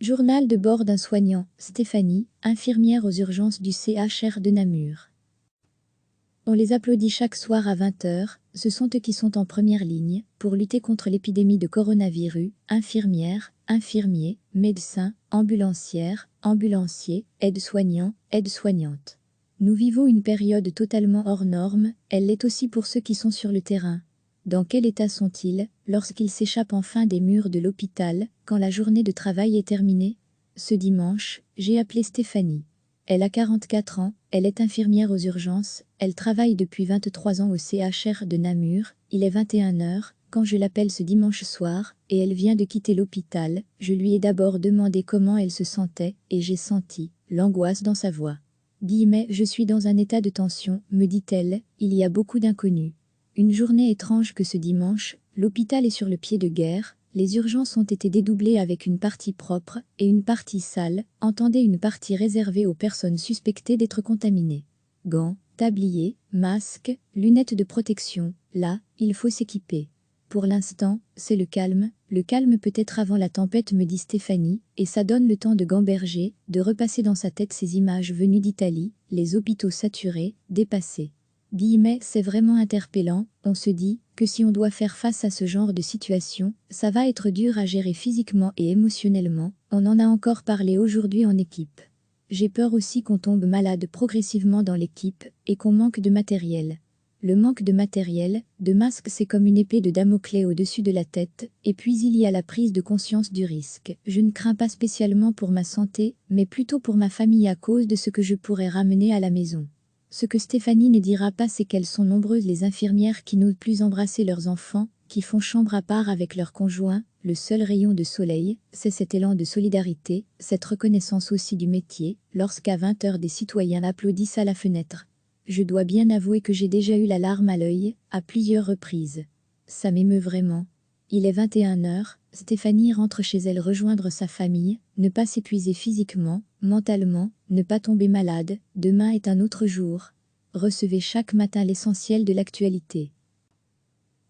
Journal de bord d'un soignant, Stéphanie, infirmière aux urgences du CHR de Namur. On les applaudit chaque soir à 20h, ce sont eux qui sont en première ligne pour lutter contre l'épidémie de coronavirus, infirmières, infirmiers, médecins, ambulancières, ambulanciers, aides-soignants, aides-soignantes. Nous vivons une période totalement hors norme, elle l'est aussi pour ceux qui sont sur le terrain. Dans quel état sont-ils lorsqu'ils s'échappent enfin des murs de l'hôpital, quand la journée de travail est terminée? Ce dimanche, j'ai appelé Stéphanie. Elle a 44 ans, elle est infirmière aux urgences, elle travaille depuis 23 ans au CHR de Namur, il est 21h, quand je l'appelle ce dimanche soir, et elle vient de quitter l'hôpital, je lui ai d'abord demandé comment elle se sentait, et j'ai senti l'angoisse dans sa voix. Je suis dans un état de tension, me dit-elle, il y a beaucoup d'inconnus. Une journée étrange que ce dimanche, l'hôpital est sur le pied de guerre, les urgences ont été dédoublées avec une partie propre et une partie sale, entendez une partie réservée aux personnes suspectées d'être contaminées. Gants, tabliers, masques, lunettes de protection, là, il faut s'équiper. Pour l'instant, c'est le calme peut-être avant la tempête me dit Stéphanie, et ça donne le temps de gamberger, de repasser dans sa tête ces images venues d'Italie, les hôpitaux saturés, dépassés. C'est vraiment interpellant, on se dit que si on doit faire face à ce genre de situation, ça va être dur à gérer physiquement et émotionnellement, on en a encore parlé aujourd'hui en équipe. J'ai peur aussi qu'on tombe malade progressivement dans l'équipe et qu'on manque de matériel. Le manque de matériel, de masques, c'est comme une épée de Damoclès au-dessus de la tête, et puis il y a la prise de conscience du risque. Je ne crains pas spécialement pour ma santé, mais plutôt pour ma famille à cause de ce que je pourrais ramener à la maison. Ce que Stéphanie ne dira pas, c'est qu'elles sont nombreuses les infirmières qui n'osent plus embrasser leurs enfants, qui font chambre à part avec leurs conjoints, le seul rayon de soleil, c'est cet élan de solidarité, cette reconnaissance aussi du métier, lorsqu'à 20h des citoyens applaudissent à la fenêtre. Je dois bien avouer que j'ai déjà eu la larme à l'œil, à plusieurs reprises. Ça m'émeut vraiment. Il est 21h, Stéphanie rentre chez elle rejoindre sa famille, ne pas s'épuiser physiquement, mentalement, ne pas tomber malade, demain est un autre jour. Recevez chaque matin l'essentiel de l'actualité.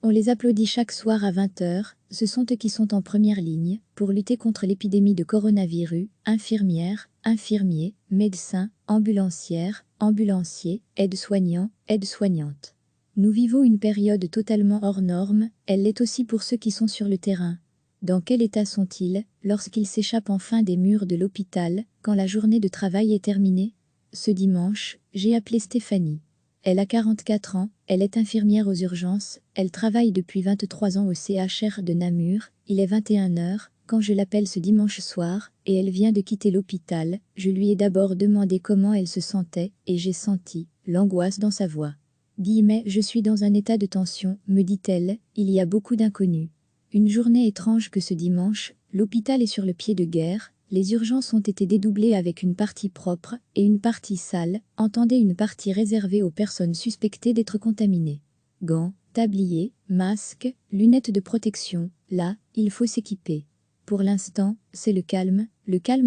On les applaudit chaque soir à 20h, ce sont eux qui sont en première ligne pour lutter contre l'épidémie de coronavirus, infirmières, infirmiers, médecins, ambulancières, ambulanciers, aides-soignants, aides-soignantes. Nous vivons une période totalement hors norme, elle l'est aussi pour ceux qui sont sur le terrain. Dans quel état sont-ils lorsqu'ils s'échappent enfin des murs de l'hôpital, quand la journée de travail est terminée? Ce dimanche, j'ai appelé Stéphanie. Elle a 44 ans, elle est infirmière aux urgences, elle travaille depuis 23 ans au CHR de Namur, il est 21h, quand je l'appelle ce dimanche soir, et elle vient de quitter l'hôpital, je lui ai d'abord demandé comment elle se sentait, et j'ai senti l'angoisse dans sa voix. Je suis dans un état de tension, me dit-elle, il y a beaucoup d'inconnus. Une journée étrange que ce dimanche, l'hôpital est sur le pied de guerre, les urgences ont été dédoublées avec une partie propre et une partie sale, entendez une partie réservée aux personnes suspectées d'être contaminées. Gants, tabliers, masques, lunettes de protection, là, il faut s'équiper. Pour l'instant, c'est le calme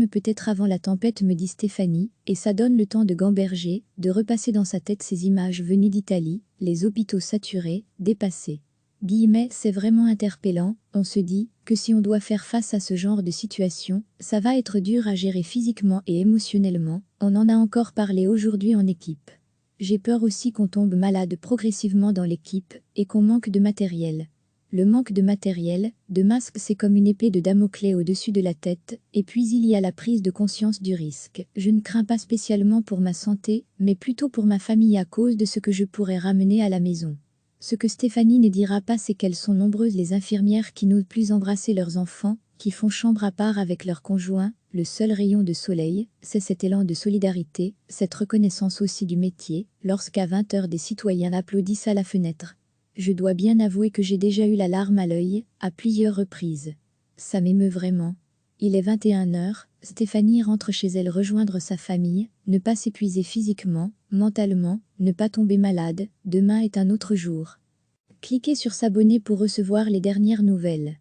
peut-être avant la tempête me dit Stéphanie, et ça donne le temps de gamberger, de repasser dans sa tête ces images venues d'Italie, les hôpitaux saturés, dépassés. C'est vraiment interpellant, on se dit que si on doit faire face à ce genre de situation, ça va être dur à gérer physiquement et émotionnellement, on en a encore parlé aujourd'hui en équipe. J'ai peur aussi qu'on tombe malade progressivement dans l'équipe et qu'on manque de matériel. Le manque de matériel, de masques, c'est comme une épée de Damoclès au-dessus de la tête, et puis il y a la prise de conscience du risque. Je ne crains pas spécialement pour ma santé, mais plutôt pour ma famille à cause de ce que je pourrais ramener à la maison. Ce que Stéphanie ne dira pas, c'est qu'elles sont nombreuses les infirmières qui n'osent plus embrasser leurs enfants, qui font chambre à part avec leurs conjoints, le seul rayon de soleil, c'est cet élan de solidarité, cette reconnaissance aussi du métier, lorsqu'à 20h des citoyens applaudissent à la fenêtre. Je dois bien avouer que j'ai déjà eu la larme à l'œil, à plusieurs reprises. Ça m'émeut vraiment. Il est 21h, Stéphanie rentre chez elle rejoindre sa famille, ne pas s'épuiser physiquement, mentalement, ne pas tomber malade, demain est un autre jour. Cliquez sur s'abonner pour recevoir les dernières nouvelles.